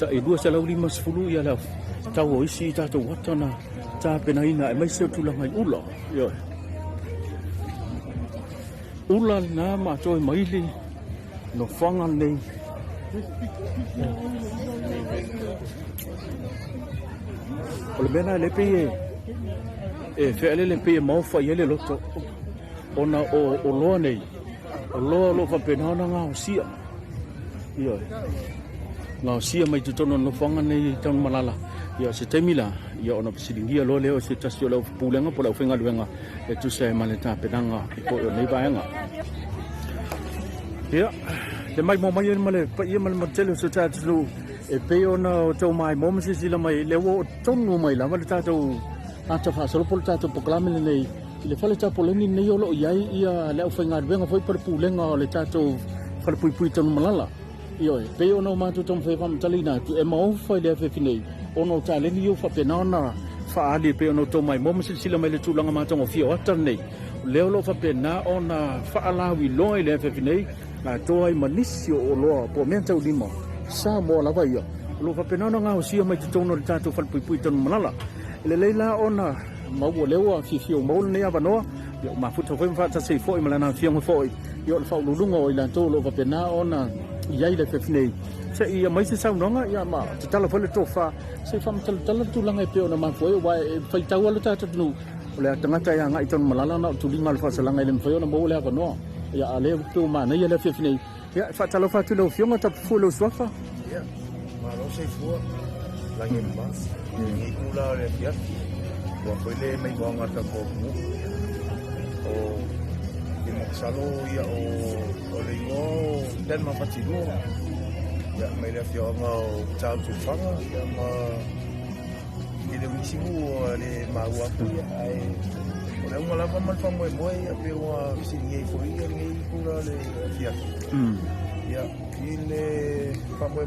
e lua se lau lima sefulu ia lau tau o isi tātou watana tā penaina e mai se tulanga i ula ia ula na mātou e maili no whanga nei o le mena le pe e wheale le pe mauwha i ele loto ona o loa nei o loa lo whapenana ngā o sia ia ngā o sia mai tutono no whanga nei taun malala ia se temila ia ona pasiringia lo leo se tasio lau pulenga po lau whenga luenga e tu se male tā penanga i po o nei vaenga ia le mai mo mai e male pa ia male matele so tātulu e pe ona o tau mai mo masi sila mai le wo tonu mai la male tātou ata whasaro polo tātou poklame nei i le whale tāpoleni nei o lo iai ia leo whenga luenga fwoi para pulenga o le tātou whale pui pui tanu malala ioi pe ona o mātou tamu whai whamatali tu e mau whai lea whewhinei ono o tāleni iu whapenana whaali pe ono tau mai mo masi sila mai le tūlanga mātou o fia o ata nei leo lo whapena ona whaalawi loa i lea whewhinei na toa i manisi o loa po mea tau lima sa mo lawa ia lo whapenana ngā o sia mai te tono le tātou whale pui pui tanu malala le leila ona mau o lewa fifio mau nei avanoa ia mafuta foi mfata sei foi malana fianga foi ia le fau lulunga o ila tolo va pena ona iai le fefnei se ia mai se saunonga ia ma te tala foi le tofa se fam tala tulanga pe ona ma foi wa fai tau ala tata nu le tangata ia ngai ton malala na tulinga le fasalanga ile foi ona mau le avanoa ia ale pe ma nei le fefnei ia fa tala fa tu lo fianga ta fu lo swafa ia ma lo sei fu la gemma ni kula le fiat wa pele mai wanga ta ko o ke mo salo ia o le ngo den ma patino ya mai le fio ma o tau tu fanga ya ma ile misimu le ma wa ku ya ai o le mo la ma fa mo ya pe wa si ngai fo ia ngai kula le fiat ya ile fa mo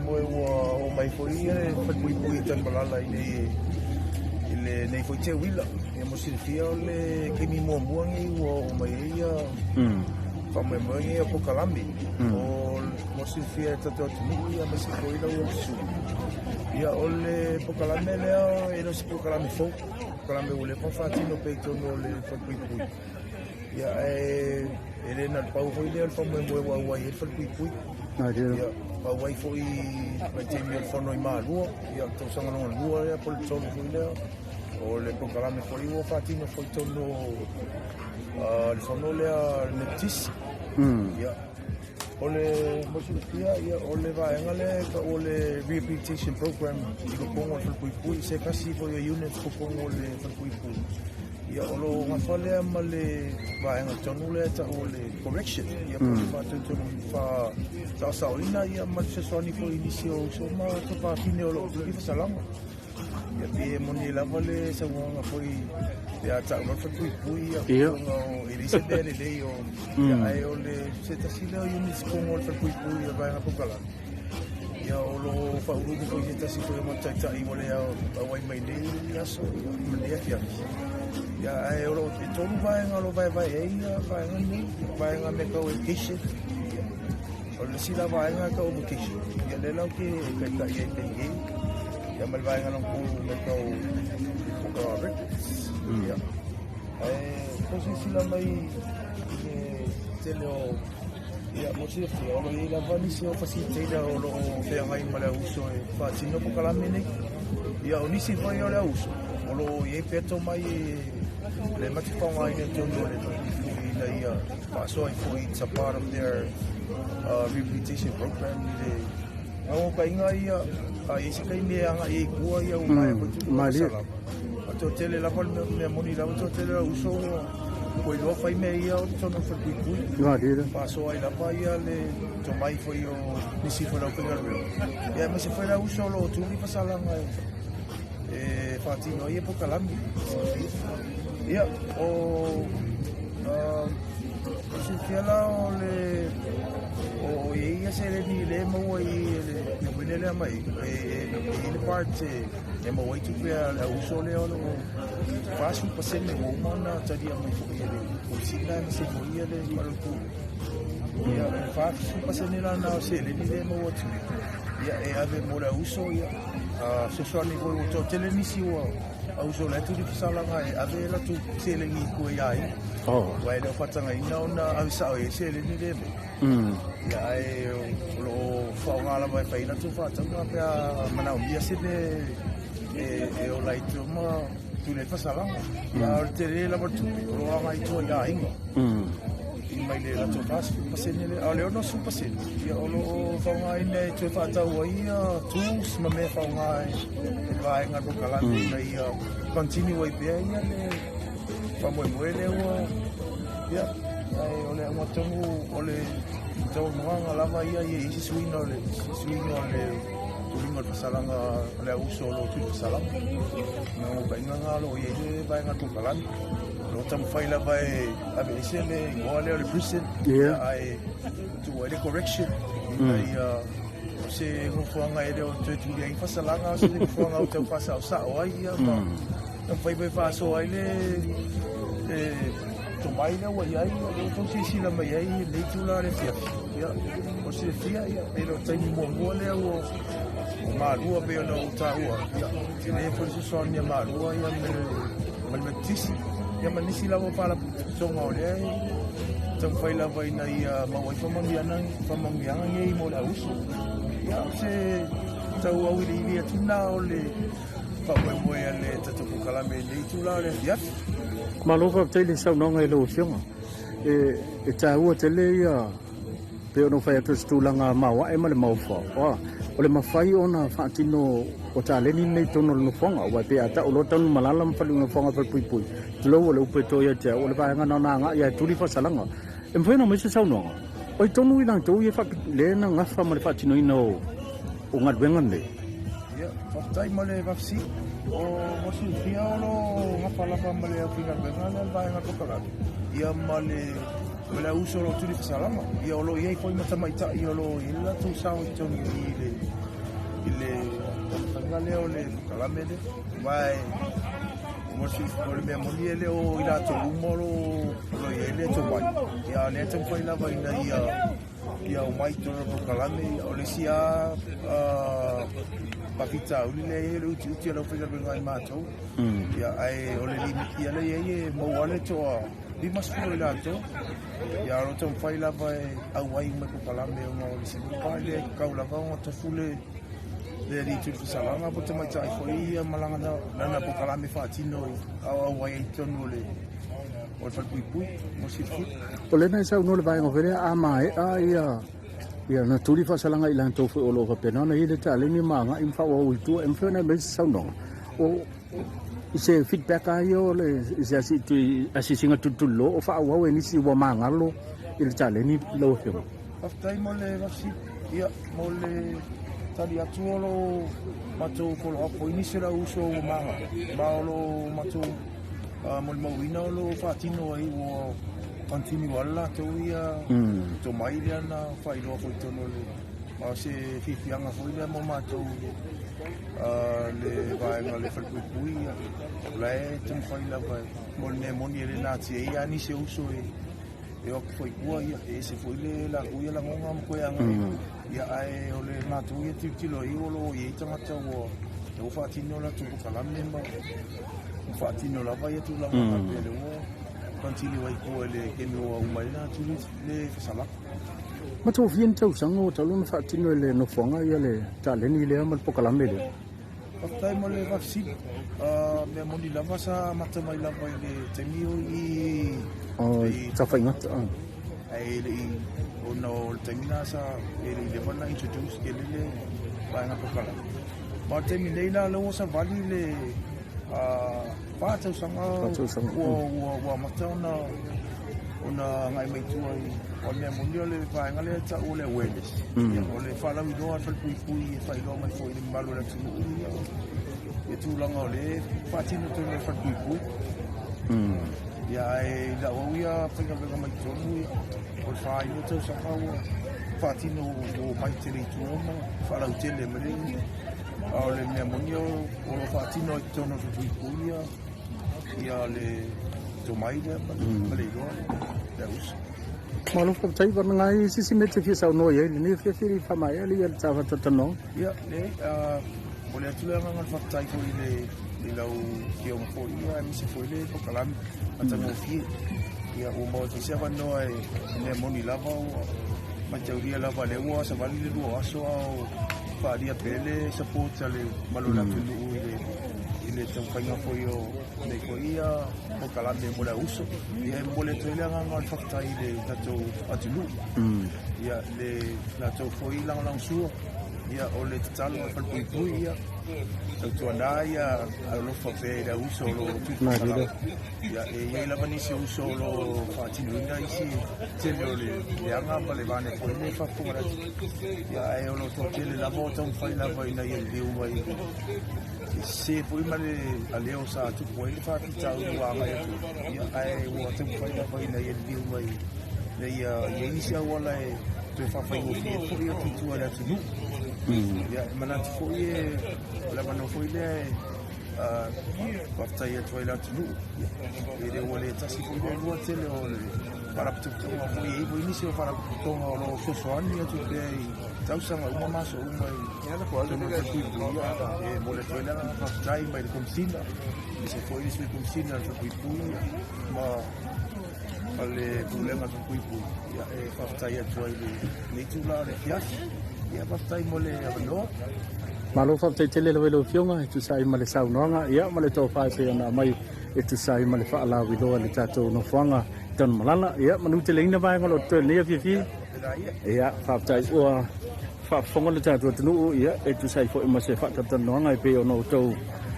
o mai fo ia fa pui tan balala ile nei foi te wila e mo sirfia le ke mi mo ngi o mai ia fa mo ngi o kalambi o mo sirfia tato tumi ia me se foi la o su ia ole po kalambe le e no se po kalambi fo kalambe o le po fatino pe to no le fa pui ia ele na pau foi le fa mo wa e fa pui ia pa wai foi mai te mi fono i malu ia to sanga no lua ia por todo foi le o le programa foi o fatino foi todo le fono le netis ia o le mosia ia o le va engale o le repetition program i ko pongo foi pui se kasi foi o unit ko pongo le foi pui ia o lo ngafale male va enga tonu le ta o le correction ia por fa tu fa sa saulina ia mal se soni ko inicio so ma to pa fine o lo ki fa salama ia pe moni la vale sa nga foi ia ta ma fa pui ia o elise bene dei o ia ai o le se ta sile o unis ko mo fa pui ia va na pokala ia o lo fa uru ko ta si ko ma ta i mo le a wai mai dei ia so ma le ia ya ai oro te tonu vai ngalo vai ia vai ngani vai ngame ko education o le sila vai ngaka o education ya le lau ke ta ia te ya mal vai ngalo ko me ko ya ko si sila mai te lo ya mo si te o le la vani si o facilita o lo fe ngai mala uso e fa sino ko kala mene ya o nisi vai o le uso o lo ye peto mai le matifonga ina tono le ina ia so I for it's a part of their rehabilitation program le au ka inga ia ai se kai me anga e kua ia o mai sala to tele la pol me moni la to tele uso ko lo fai me ia o tono for pui va dire paso ai la paia le to mai foi o nisi for o pengar ia me se foi la uso lo tu ni pasala ngai fatino ia po kalambi ia o se fiala o le o ia se le ni le mo i le le mai le parte e mo i tu per la uso le o fasu pasene o mona tadia mo fu ile o sila se foia le malku ia fasu pasene la na se le ni le mo tu ia e ave mo le uso ia se soani ko to tele nisi wa uso le tu di salanga e ave la tu sele ni ko ia wai le fatanga ina ona avisa o sele ni le ia e lo fa ngala vai fa ina tu fatanga pe mana o ia se e o lai tu ma tu le fa salanga ia o tele la tu lo mai tu ia ingo mai le la topas pasene le ale ono su pasene ia ono fa ina tu fata o ia tu ma me fa ngai vai nga ko kala ia continue ai pe ia le fa mo le o ia ai ole mo tongu ole tau mga lava ia i suino le tulingo pasalanga le uso lo tu pasalanga no bainga ngalo ia le bainga tu kalan lo tam faila vai ave sele ngole le prison ai tu le correction ai se no fuanga ele o tu ia pasalanga se no fuanga o teu pasa sa o ai ia ma no fai vai faso ai le to mai na wa ia to si la mai ai le tu la le fia ia o se fia ia pero tai mo le o marua pe no taua ia tine por si sonia marua ia me tisi ia me nisi la para so ngole tam fai la vai na ia ma wai fa mangiana ia mo la uso ia se tau au li tu na ole pa mo ia le tatu kala me le tu la le fia Malova tele sa no ngai lo fiona e taua tele ia pe no fai tu stulanga mawa e male mau fa o le mafai ona fatino o tale ni nei tono no fonga wa pe ata o lo tonu malalam fa no fonga fa pui pui lo o le upe to ia te o le va nga na nga ia tuli fa salanga e mfai no me se sa no o tonu ina to ia fa le na nga fa male fatino ino o nga bengan le ia fa tai male va si o mosu fia lo nga fala fa male a pinga bengan va nga to kala ia male Mela uso lo tu di salama ia lo ia foi mata mai ta ia lo ila tu sao to ni ile ngale ole kala mede vai mo si por me moni ele o ila to moro lo ile to vai ia ne to foi la vai na ia o mai to no kala me ole sia pakita ule ele uti lo foi ga ngai mato ia ai ole ia le ia mo wale to di mas fo la to ya lo tom fai la vai au ai me ko kala me no si pa le ka la va o to fule de ri tu salanga po mai tai foi malanga na po kala me fa tino au ai to no le o fa pui mo si fu o le na sa no le vai o vere a mai a ia na tuli fa salanga ilan to fo o lo fa pena na ile ta le ni manga in fa o tu em fa na me sa no o se feedback ayo le se asi singa tutulo o fa wa ni si wa mangalo il chale ni lo fio after mo le vasi ia mo le tali atuolo mato ko lo po ni sera uso manga ba lo mato mo mo wina lo fatino ai wo continue alla to ia to mai na fa ilo ko to no le ma se fianga fo ile mo mato le vai nga le fal pui le tum fai la vai mo ni le na ti ia ni se uso e o foi bua ia e se foi le la uia la ngonga mo ko anga ia ai o le na tu ia ti lo i o lo i tanga ta wo o fa ti no la tu ko la memba o fa ti no la vai tu la mo pe le wo continue vai ko le ke no o mai na tu le sala ma to vien tau sango talu na fatino le no fonga ia le tale ni le mal pokala mele After mo le vaksi me mo ni lava sa mata mai lava le temio i sa fa ingat ai le o no temina sa le bana introduce ke le ba na pokala ma temina la lo sa vali le pa tau sanga o mata ona ngai mai tu ai ona mo ni le fa ngale ta o le weles o le fa la mi do fa pui fa lo mai foi ni malo la tu e tu longa o le fa ti no tu le fa pui ya e da o ya fa ga mai tu o fa i to sa fa ti no o mai te le tu mo fa la te le mele o le me mo ni o fa ti no to no pui ya le to mai le mele do da us malu fai par ngai sisi mete fi sa no ye ni fi fa mai ali ya ta fa tano ya le boleh tu lah ngan faktai ko ile lau kio mo ia mi se foi le ko kalam ata mo fi ya o mo ti se vano ai ne moni lava o ma teoria lava le wa sa vali le do aso o fa dia pele support ale malona tu ile tão fazendo apoio de coia o calam de mola uso e é mole toile ngan faktai de tato atulu ya le na to foi lang suo ya ole talo fa pui ya tu andai ya lo fa pe da uso lo ya e la bani se uso lo fa tinunda isi telo le anga pa le bane foi le fa fora ya e lo to tele la volta un fai la vai na ye de vai se foi male aleo sa tu foi fa ki tau wa ma ya ai wo tu foi la vai na ye de vai le ya isi wala e tu fa fa yo fi yo tu ala tu ya mana tu foi la mano foi le partai ya tu ala tu e de wala ta si foi de wo tele o para tu ma foi e foi inicio para tu lo so so anni tu de tau sanga uma maso uma ya la qual de tu e mole tu ala partai mai com sina e se foi isso com sina tu ma ale problema tu puipu ya e partai ya tu ile ni tu la de fias ya partai mole no malu fai tele lo fionga tu sai male sau nonga ya male to fa se na mai e tu sai male fa la wi lo le tato no fanga ton malala ya manu tele ina vai ngolo to le fi ya fa tai o fa fonga le tato tu ya e tu sai fo ma se fa tato nonga pe no to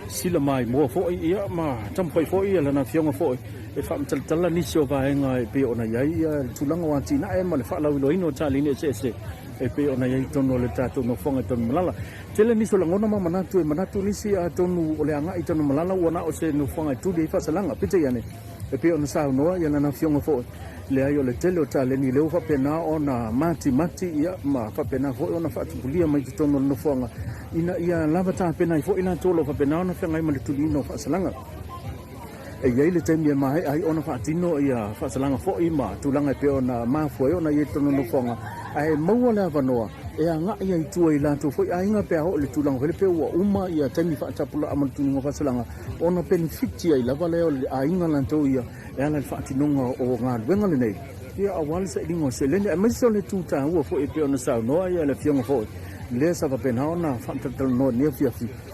sila mai mo fo ya ma tam fo ya la na fionga fo e fa tala ni so va ngai pe ona yai tu langa wa tina e male fa la wi lo ino tali ni se e pe ona yai tono le tato no fonga ton malala tele ni so langona ma manatu ni si atonu ole anga i tono malala ona o se no fonga tu de fa salanga pite yane e pe ona sa no ya na fionga fo le ayo le tele o tale ni le fa pena ona mati ya ma fa pena fo ona fa tulia mai tono no fonga ina ia lava ta pena fo ina tolo fa pena ona fa ngai ma le tulino fa salanga e yai le temi mai ai ona fa tino ia fa salanga fo i ma tulanga pe ona ma fo ona ye tono no fonga ai mau la vanoa e anga ia tu ai la to foi ai nga pe ho le tulang le pe wa uma ia temi fa tapula amal tu ngo fa salanga ona benefit ai la vale ai nga la to ia e ala fa tino o nga wenga le nei ia awal se dingo se le mai so le tu ta wo fo e pe ona sa no ia le fiong fo le sa va pena ona fa tatal no ne fi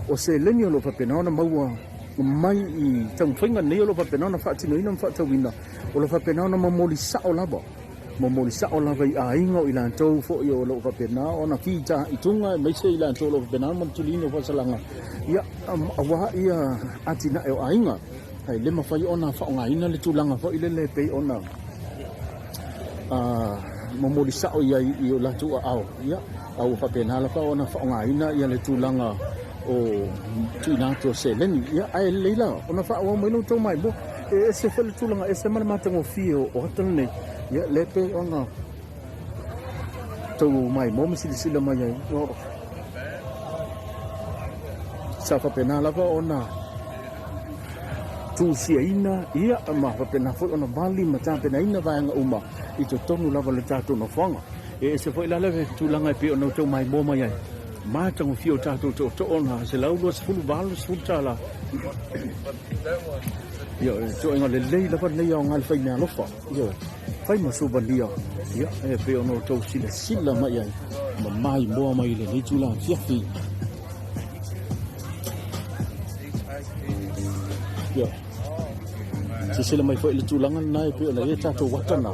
o se le ni lo fa pena ona mau mai i tang finga ne lo fa pena ona fa tino ina fa tawina o lo fa pena ona mamoli sa o la bo momoli sa o la vai ainga o ilan tau fo yo lo fa pena ona kita itunga mai se ilan tau lo fa pena man tulino fa salanga ya awa ia atina e ainga ai le ma fai ona fa nga ina le tulanga fo ile le pe ona momoli sa o ia i la tu au ya au fa pena la fa ona fa nga ina ia le tulanga o tuna to se len ya ai leila ona fa o mai no to mai bo e se fa le tulanga e se mal matango fio o tanne ya lepe ona to mai mo sila mai ai sa fa pena la fa ona tu siaina ia ma fa pena fo ona bali mata pena ina va nga uma i to tonu la va le tato no fanga e se foi la le tu langa pe ona to mai mo mai ai ma tango fio tato to ona se la ulo se fulu balo se futala yo to nga le la fa ne yo ngal fa ina lo fa yo fai ma so bandia ya e pe ono to sila mai ai ma mai mo mai le tu la fiafi ya sila mai foi le tulangan nai pe la ye tato watana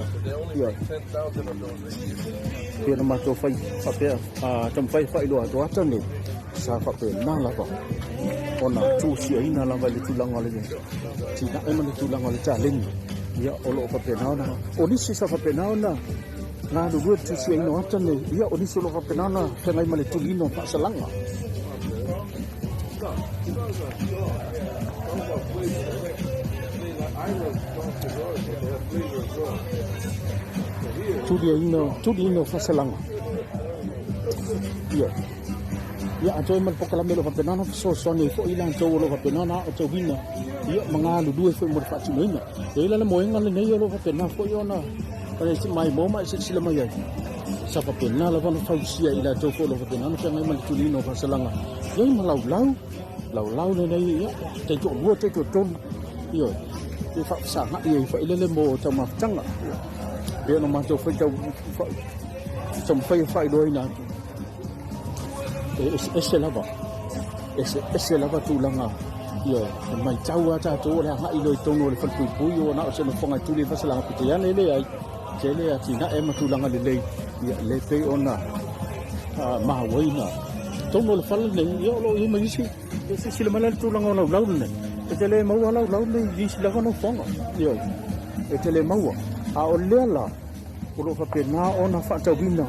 ya pe na ma to fai fa pe tam fai lo to watane sa fa pe na la ba ona tu si ina la va le tulangan le ti na e ma le tulangan le ta len ya olo fa pe na oni si sa fa pe na na do good to see no watane ya oni so lo fa pe na fa ngai ma le tulino fa salanga tu dia ino fasalanga ya atoy mal pokalamelo fa penana so ni fo ilang to lo fa penana to hina ya mangalu due fo mo fa tinoina e la mo enga le nei lo fa penana fo yona Pada mai mo mai sila mai ai. Sa pa pena la vana fausia ila to fo lo fa pena no ngai mal tulino fa salanga. Yoi lau nei ya. Te to lu te to ton. Yo. Te fa sa nga ye fa ile le mo ta ma changa. Dia no ma to fa som fa doi na. Ese lava tulanga. Yo, mai taua ta to la ha ilo tono le fa pui yo na se no fonga tuli fa salanga pitiana le ai. Jele ati na e matulanga le ya le pe ona ma waina tono le fala le yo lo i mai si le malal tulanga ona lau ne e tele mau lau ne di si lava no fonga yo e tele mau a o le la o lo fa pena ona fa tawina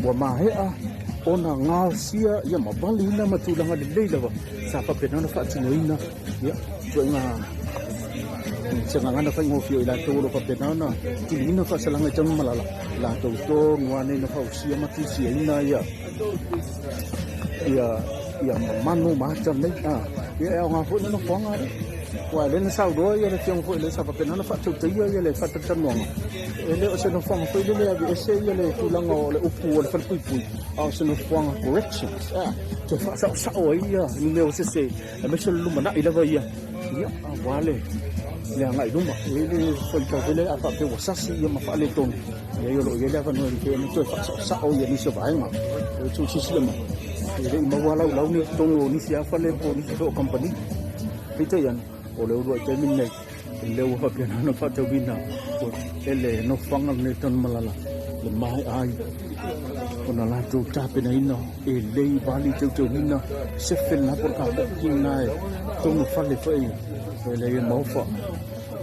wa mahea ona nga sia ya mabali na matulanga le lava sa fa pena na fa tinoina ya so nga sanganga fa ngofio ila to lo papena na tilina fa salanga tan malala la to ngwane na fa usia matisi ina ya manu ma tan nei ya nga fo na fo nga wa le na sa do ya le tiong fo le sa papena na fa to ya le fa tan mo ele o se no fo fo le ya ese ya le tulanga le upu le fa pui o se no fo corrections to fa sa o ya ni me o se me se lu mana ila va ya wale le ngai duma ele foi ka ele apa pe wasasi ya mafale ton ya yo lo ya la no ke ni to sa o ya ni so ba ma to si silama ele ma wala lau ni ton ni sia fale po ni to company pite yan o le ro te min nei le wo fa pe no fa to bina ele no fanga ni ton malala le mai ai ona la to ta pe nei no ele bali to bina se fel na por ka kinai to no fale foi le mo fa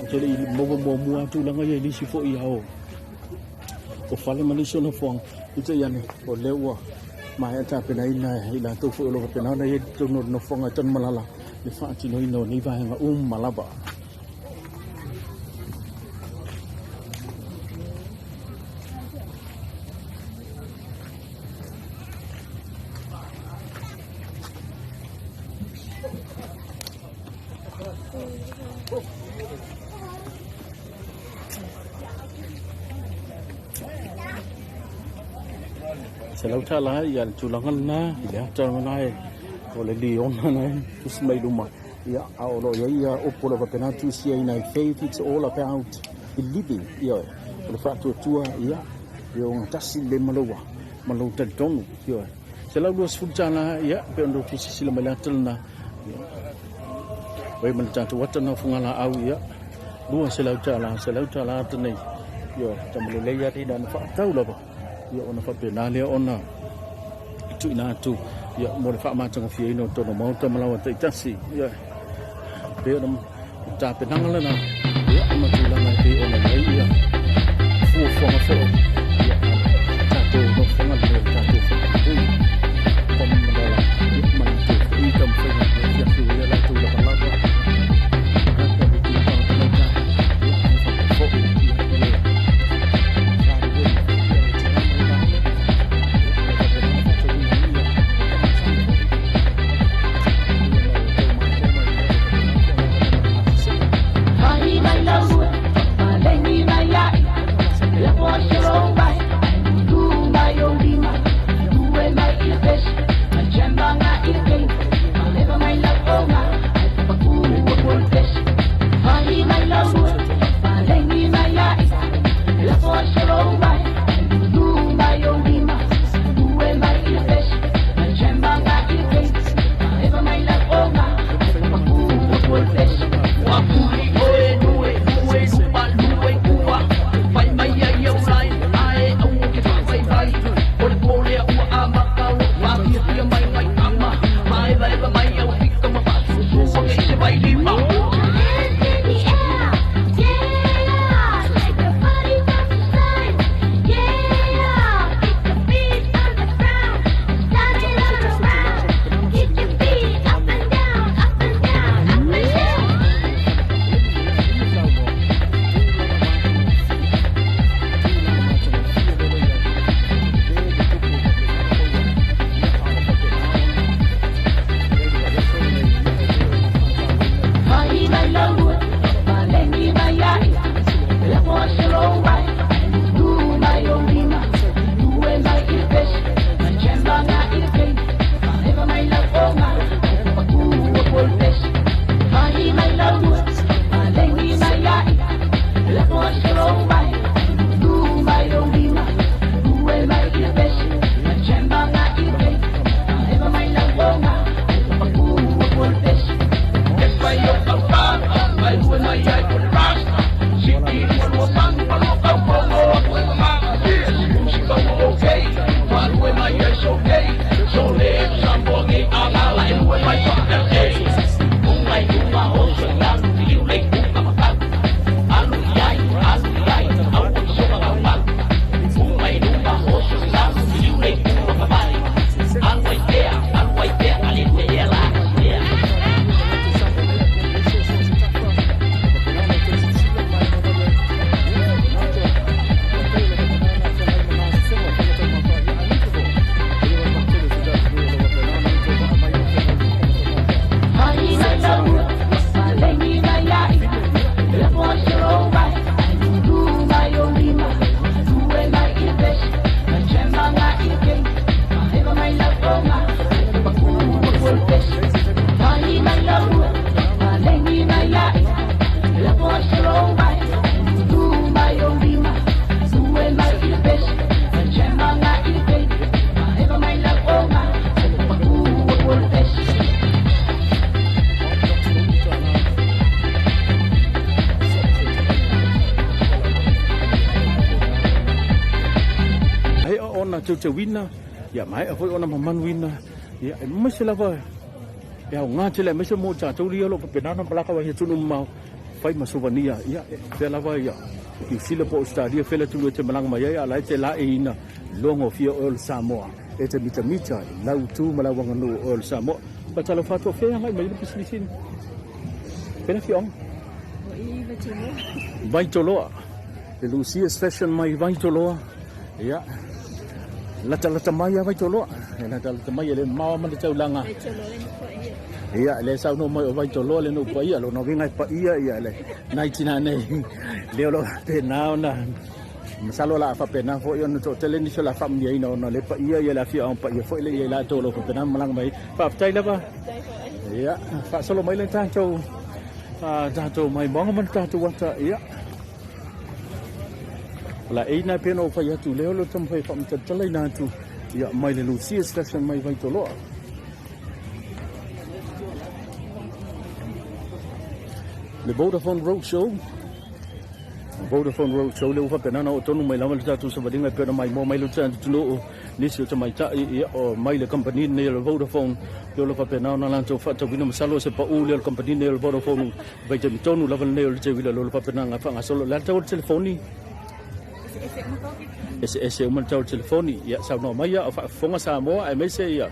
jadi mo mua tu langa ye ni si fo ia o fale malisho no fo ite yani o lewa mai ata pe nai na ila to fo lo pe na ye to no fo nga tan malala le fa ti no ni va nga malaba Selalu cala ya culangan na ya culangan ay oleh Leon na usmay luma ya aulo ya opola pa penatu siya na faith it's all about believing ya oleh faktor tua ya yung tasil le malawa malutad tonu ya selalu sfujana ya pendo sila malatal na way manjatu watana fungala au ya dua selalu cala tenai ya tamle ya tidak fa tahu lah ya ona fa pena le ona tu ina tu ya mo fa ma tang fi no to no mo to malawa te tasi ya pe no ta pe nang la na ya ma tu la na pe ona ai ya fu fo ma fo ya ta to no fa ma le ta to fa tu kom ma la ma tu i tam fa ya tu ya la tu la la ba Your own right, do my own. tu wina ya mai a foi ona man wina ya mai se lava ya nga tele mai se mo cha tu ri lo pe na plaka wa tu no mau fai ma sovania ya pe lava ya i sila po stadia fela tu te malang mai ya la te la ina longo fia ol Samoa e te mita lau tu malawang no ol Samoa pa talo fato fe ngai mai pislisin pela fiong vai toloa the Lucia session mai vai toloa ya lata mai vai toloa lata mai le mau man te langa ya le sau no mai vai toloa le no pa ia lo no vinga pa ia le nai tina nei le lo te na na masalo la fa pena fo yo no tele ni la fam ni no le pa ia la fi on pa ia fo le la to lo pena malang mai pa tai la ba ya fa solo mai le ta to mai bong man ta to wata ya la ina peno fa ya tu le lo tam fa fam ta le na tu ya mai le Lucia station mai vai to lo le Vodafone Roadshow le ufa pena na tonu mai la ta tu sabadinga pena mai mo mai lu tan tu no ni si ta mai ta o mai le company ne le Vodafone yo lo fa pena na lan to fa to vino masalo se pa u le company ne le Vodafone vai te tonu la ne le te vila lo fa pena nga fa nga solo la ta telefoni ese o man ta telefoni ya sa no mai ya fa fonga sa mo ai mai se ya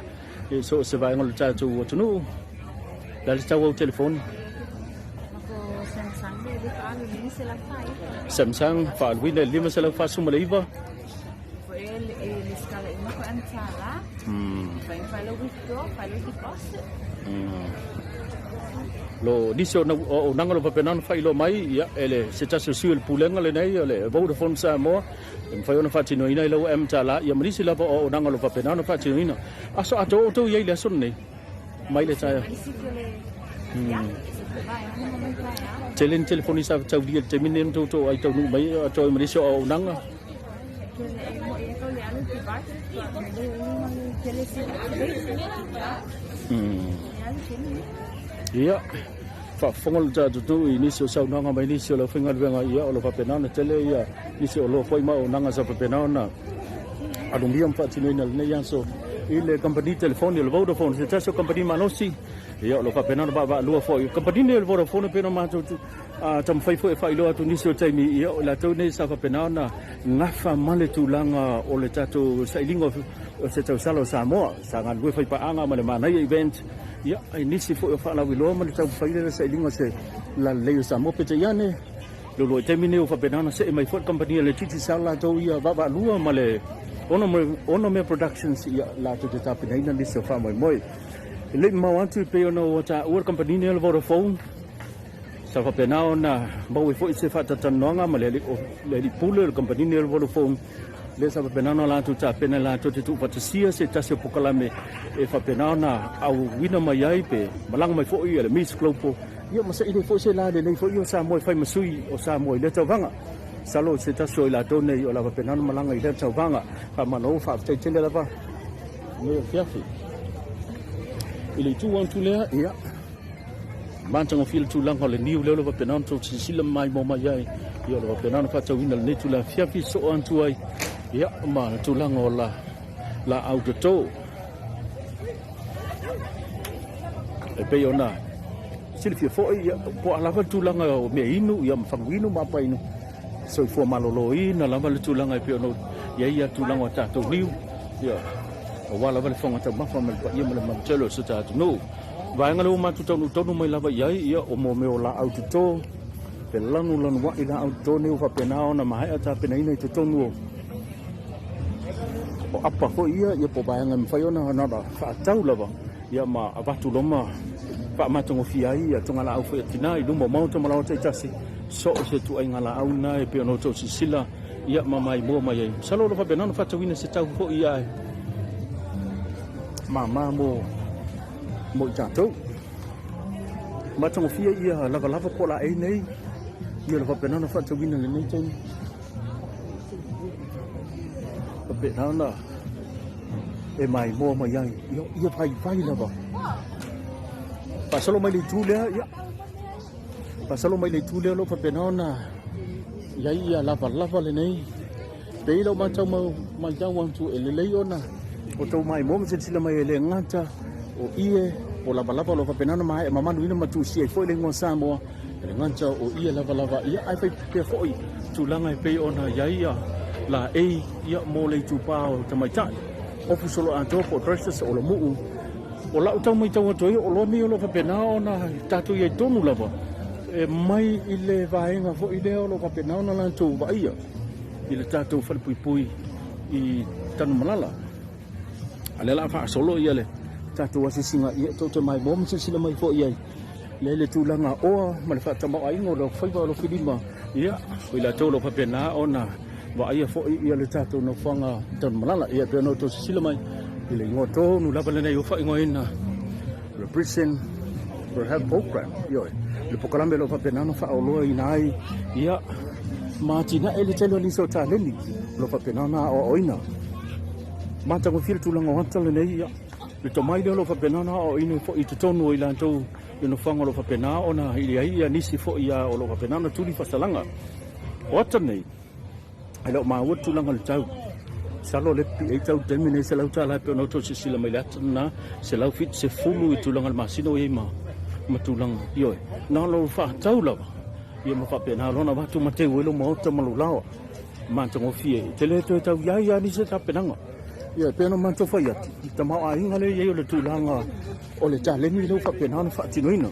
so se vai ngol ta tu no la ta o telefoni Samsung fa win le lima sala fa suma leiva ele scala uma quantità fa lo withdraw fa lo deposit lo diso na o nangalo pa penan fa ilo mai ya ele se ta suel pulenga le nei le Vodafone sa mo fa ona fa tino ina lo em tala ya mri sila pa o nangalo pa penan fa tino ina aso ato to ye le son nei mai le ta Telen telefonisa Saudi terminen to ai to nu mai to mai so o nanga ya fa fongol ja tu ini so sa nanga mai ni so lo fingal venga ya lo pa penana tele ya ni so lo foi ma o nanga sa pa penana adung diam fa tinoina ne yang so ile company telefon le Vodafone se so company manosi ya lo fa pena ba lu fo company ne Vodafone pena ma tu tam fai fo fa ilo tu ni so tai mi ya la tu ne sa fa pena na ngafa male tu langa o le tato sailingo se tau salo sa mo sa ngan lu fai pa anga ma le mana event ya ni si fo fa la wilo ma tau fai le sailingo se la le sa mo pe ya ne lo termine o fa pena na se mai fo company le titi sala to ya ba lu ma le ono me productions ya la tu ta pena ina ni so fa moi le mau atu pe ona o ta o company ne Vodafone sa fa pena ona ba we fo se fa ta tanonga ma le pule company ne Vodafone le sa fa pena ona la tu ta pena la tu tu pa sia se ta se pokalame e fa pena ona au wina mai ai pe malang mai fo i le miss globo yo ma se ile fo se la le fo yo sa moi fai masui o sa moi le tawanga salo se ta so la to ne yo la fa pena malang ai le tawanga fa mano fa te tele la ba me fiafi ile tu wan tu le ya mantang fil tu lang hole niu le lo penan to sila mai mo mai ai yo lo penan fa tu winal ne tu la fia fi so an tu ai ya ma tu lang ola la auto to e pe ona sil fi fo ya po ala fa tu lang o me inu ya fa winu ma pa inu so fo malolo ina la tu lang ai pe ono ya tu lang o ta to niu ya wala wala fonga ta ma fama pa ia ma chelo so ta no vai ngalo ma tu tonu mai lava ia ia o mo me o la auto to pe lanu wa ila auto ne fa pena ona mai ata pena ina tu tonu o apa ko ia po vai ngam fa yona na da fa tau lava ia ma abatu loma pa ma tongo fia ia tonga la au fa tina i lumo mau to mala te tasi so se tu ai ngala au na e pe no to sila ia ma mai mo mai salo lo fa pena no fa tu ina se tau ko ia mama mo cha tu ma tong fia ia la ko la ai nei ia la pena na fa tu wina le nei chen pe na e mai mo mai ia vai la ba pa solo mai le tu le ia pa solo mai le tu le lo pa pena na ia la le nei pe lo ma tau ma tau wantu e le ona o tau mai mo se sila mai le ngata o ie o lava lo fa penana mai e mamanu ina matu si e foi le ngosa mo le ngata o ie lava ia ai pe foi tulanga e pe ona ia la ia mo le tupa o te mai tai o fusolo anto po precious o lo mu o la tau mai tau toi o lo mi o lo fa penana ona tatu ia tonu lava e mai ile vaenga fo ile o lo fa penana la tu va ia ile tatu fa pui i tanu malala ale la fa solo ia le tatu wasi singa ia to mai bom se sila mai fo ia le tulanga o ma le fa tama ai ngo lo fa lo filima ia o ila to lo fa pena ona wa ia fo ia le tatu no fanga tanu malala ia pe no to sila mai ile ngo to nu la bale nei o fa ngo ina represent rehab program yo le pokalame lo fa pena no fa o lo inai ia Martina ele telo ni so ta leni lo fa pena na o ina mata ko fil tulanga wanta le nei ia le tomai lo fa pena na o ina fo i tonu i lanto no fanga lo fa pena ona ia nisi fo ia o lo fa pena na tuli fa salanga wata nei ai lo ma wo tulanga le tau salo le pi e tau termine se lau tala pe no to se sila mai latna se lau fit se fulu i tulanga le masino e ma tulanga yo na lo fa tau la ia ma fa pena lo na watu mate wo lo mo to malulawa manto ngo fie tele to tau ia ni se ta penanga ia pena manto fa ia ta ma ai ngale ia le tulanga o le tale ni lo fa pena na fa tinoina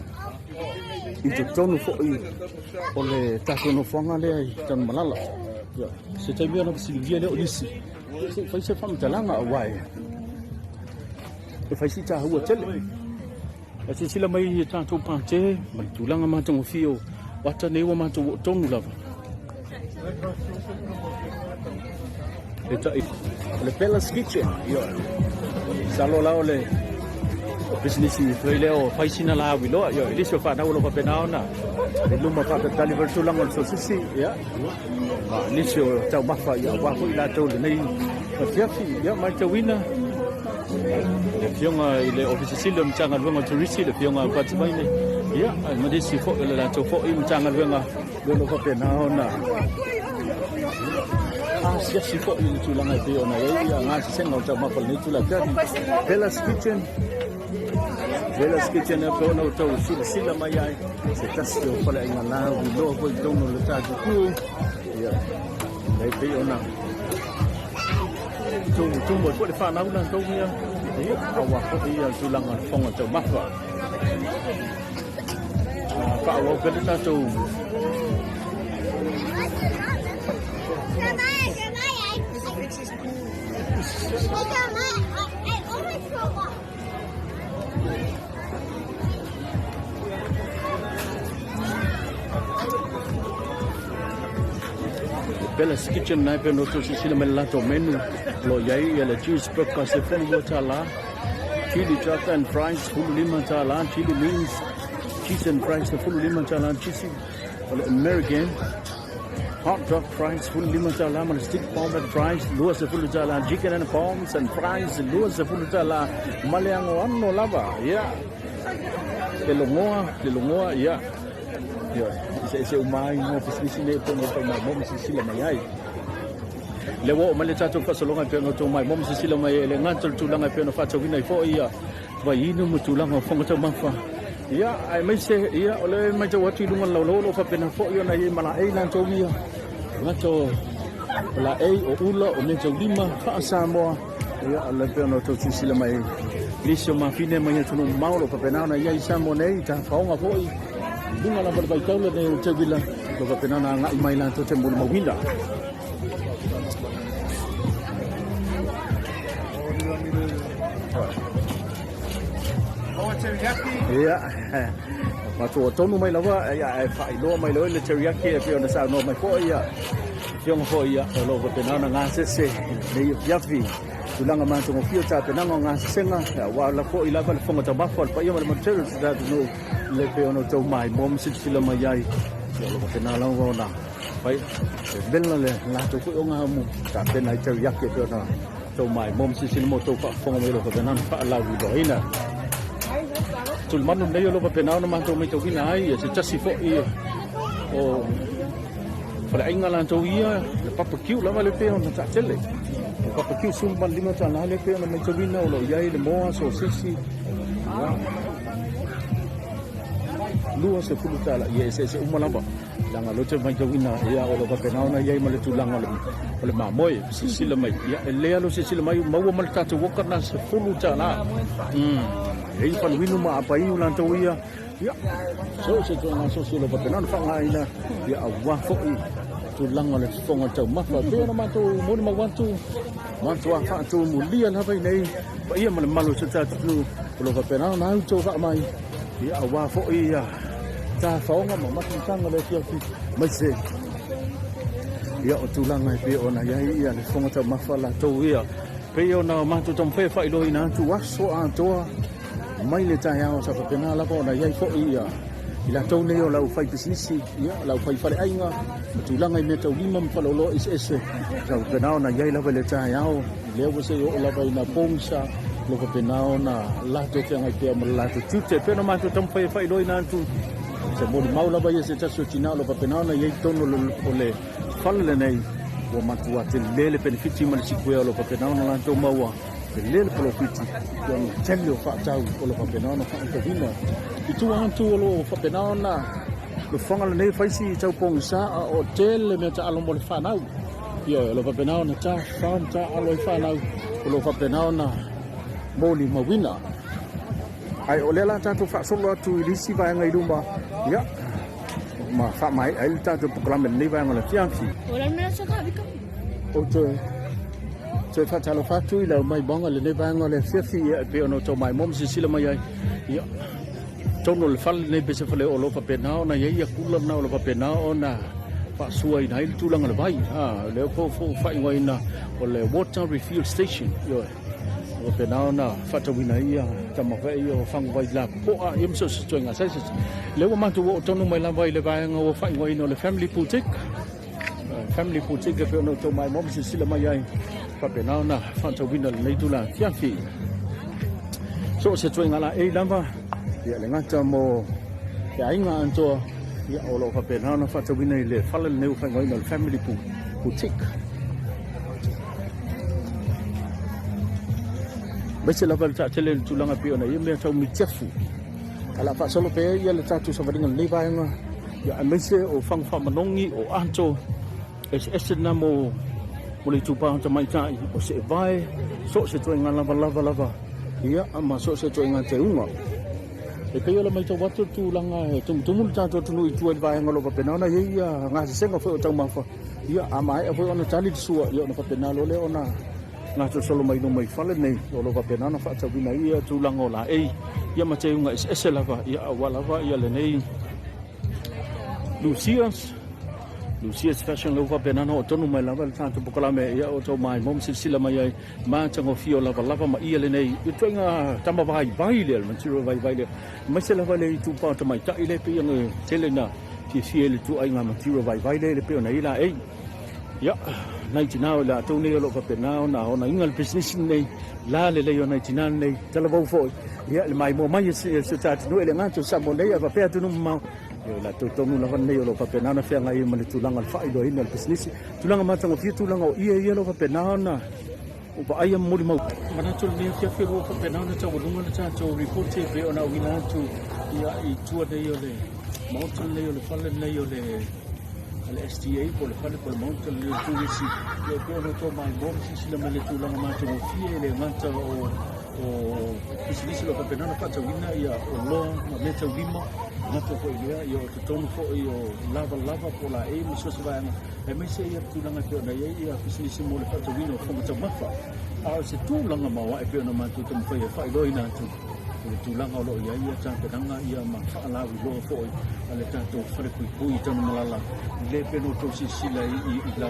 i te tonu fo i o le tako no fanga le ai tan malala ia se te mia na silvia le olisi se fa se fa mtalanga awai e fa si ta hua tele e se sila mai ta to pante ma tulanga manto ngo fio wata nei wa manto tonu lava le Bella's Kitchen yo salo lao le business i leo faisina la wilo yo ilisho fa na ulo pa penaona le luma pa deliver tulang on so sisi ya ilisho tau mafa ya wa ko ila tau le nei pa fiafi ya mai tawina le fionga ile office silum changa luanga tourist le fionga pa tsaine ya ma disi fo le la to fo im changa luanga lo pa penaona si fo i tulanga pe ona ia nga se no ta mapal ni tulaka Bella's Kitchen pe ona to sila mai ai se tasio pala ina la lo ko dono le ta ku ia dai pe ona tu mo ko le fa na una to ia ia awa ko ia tulanga fonga to mafa ka wa ke ta to Bella's Kitchen na pe no to sila melato menu lo yai ya le cheese burger se fon tala chili chop and fries full lemon tala chili beans cheese and fries full lemon tala cheese American hot dog fries full lemon tala and stick palm and fries luas full tala chicken and palms and fries luas full tala maleang no lava ya kelongoa ya yo se umai no fisisile to no mai mo sisile mai ai lewo male tato fasolonga pe no to mai mo sisile mai le ngantul tulanga pe no fato wina fo ia va inu mutulanga fonga to mafa ia ai mai se ia ole mai to watu lunga lo fa pe na fo ia na i mala ai lan to ia ngato la ai o ula o ne to lima fa samo ia le pe no to sisile mai lisio ma fine mai to no maulo fa pe na ia i samo nei ta faunga fo i bunga la berbai taule de utebila lo ka penana nga mai lan to tembul mawinda ya mato tonu mai lawa ya fa ilo mai lo le teriyaki pe ona sa no mai fo ya fiong fo ya lo ka penana nga se ne yafi tulanga manto mo fio ta penanga nga senga wa la fo ila fa fonga ta bafal pa yo mo tere da no le pe ono to mai mom sit sila mai ai lo ka penala ngona pai bella le la to ko nga mo ta penai teriyaki pe ona to mai mom sit sila mo to fa fonga mo lo ka penana fa la wi do ina tul manu ne yo lo pa penana manto mo to wina ai se chasi fo i o Fala inga lan tau ia le papakiu lava le pe ona ta tele. Le papakiu sumba lima tana le pe ona mai tawina o lo iai le moa so sisi. Lua se fulu tala ia se umalamba. Langa lote mai tawina ia o lo papena ona iai male tulanga le mamoe sisi le mai. Ia le alo sisi le mai maua male tatu woka na se fulu tala. Ei pa winu ma apa iu lan tau ia. Ya, so se tuan so lo papena ona fanga ina ia awa foi. Tulang oleh fonga tau mafa pe na mantu mo ni mawantu mantu afa tu mulia na vai nei pa ia mal malu se ta tu lo ka pena na tu ka mai ia awa fo ia ta fonga ma matu tanga le fia fi mai se ia o tulang ai pe ona ia le fonga tau mafa la tu ia pe ona mantu tom fe fa ilo ina tu waso a toa mai le ta ia o sa pena la bona ia fo ia ila tau nei o lau fai pisisi ia lau fai fale ainga tulanga i meta ulima mfalolo ese tau penao na iai lava le tae au leo se o lava ina pongsa loko penao na lato te ngai pea ma lato tute pena mantu tam fai loi na antu se mori mau lava ia se taso tina loko penao na iai tono o le fale nei o matua te lele benefiti ma le sikuea loko penao na lanto maua le lele profiti yon telio fa tau o loko penao na fa vina itu antu lo fa penao na lo fonga le nei faisi tau pong sa hotel me ta alo mo le fanau ia lo fa penao na ta fanta alo fanau lo fa penao na moli mawina ai olela ta tu fa solo tu ilisi va ngai dumba ia ma fa mai ai ta tu program nei va ngala fianfi Ola me so ka bika. o te fa talo fa tu ila mai bonga le nei va ngala fianfi ia pe ono to mai mom si sila mai ia tono le fal nei be se fale o lo fa penao na ia kula na o lo fa penao na fa suai nai tu langa le vai le fo fa ngoi na o le water refill station yo o penao na fa ta wina ia tama fa ia fang vai la po a im so so nga sai le wa mantu o tono mai la vai le vai ngo fa ngoi no le family boutique pe no to mai mom si sila mai ai fa penao na fa ta wina le tu la fiafi so se nga la e lamba ia le ngata mo ia inga anto ia o lo fa penao na fa ta wina le fala le neu fa ngoi no le family boutique Bese la valta tele tulanga pe ona yeme tau mitiafu ala fa solo pe ia le tatu sa vadinga le vaenga ya amese o fang fa manongi o anto es na mo le tupa ta mai tai o se vai so se to ngala lava ia ama so se to ngate unga e pe ia mai to watu tulanga e tumul tatu tunu i tu vaenga lo pa pena ona ia nga se senga fo tau mafa ia ama e fo ona tali sua ia ona pa pena lo le ona na to solo mai no mai fale nei o lo va pena na fa ta vina ia tu langola ia ma te unga ese lava ia wala va ia le nei Lucia's fashion lo va pena no tonu mai lava tanto pokola me ia o to mai mom sila mai ai ma tango fio lava ma ia le nei i tuinga tama vai le man tiro vai le mai se lava le tu pa ta mai ta ile pe ia tele na ti fiel tu ai nga ma tiro vai le pe ona ila ia nai tinao la tau nei lo pa penao na ona ingal business nei la le le ona tinao nei tala vo foi ia le mai mo mai se ta no ele ngato sa mo nei pa pe tu no ma yo la to no la van nei lo pa penao na fe ngai ma le tulanga al fai do inal business tulanga ma tango fi tulanga o ia lo pa penao na o pa ai mo mo mana tu le fi fi lo pa penao na tau lunga na to report pe ona wina tu ia i tu nei yo le mountain nei yo le fallen nei yo le le STA por le fale por monte le tuisi le pero to mai bom si sila mele tulanga ma to fie le manta o si lo ka na fa wina ia o lo ma meta wima na to ko ia yo to tono fo io lava por la e mi so se va e me se ia tulanga ko na ia si mo le fa wina fo ma mafa a se tulanga ma wa e pe na ma to mo fa do ina to tulanga lo ia ta pedanga ia ma fa la lo fo ale tanto fare kui tano malala le peno to si sila i la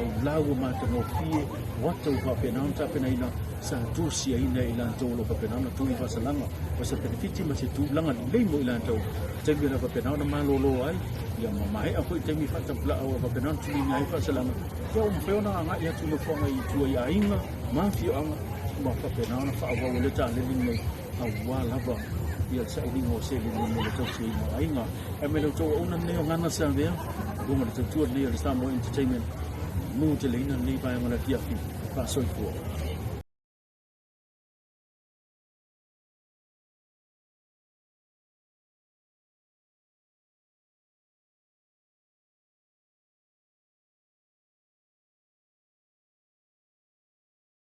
ma to no fie wato pa penanta penaina sa tu si ina ila to lo pa penana tu i fasalanga o sa benefiti ma se tu langa le mo ila to te bi na pa penana ma lo ai ia ma mai a ko te mi fa ta pla o pa penana tu ni ai fasalanga yo mo pe ona nga ia tu no fo ngai tu ia inga ma fio anga ma pa penana fa wa le ta le ni awala ba ia sa ini ngo se ni mo to si mo ainga e me lo to ona ne ngana sa vea Bunga de tuat ni ada sama entertainment. Nu je lina ni pa yang mana dia fi. Pa soi fu.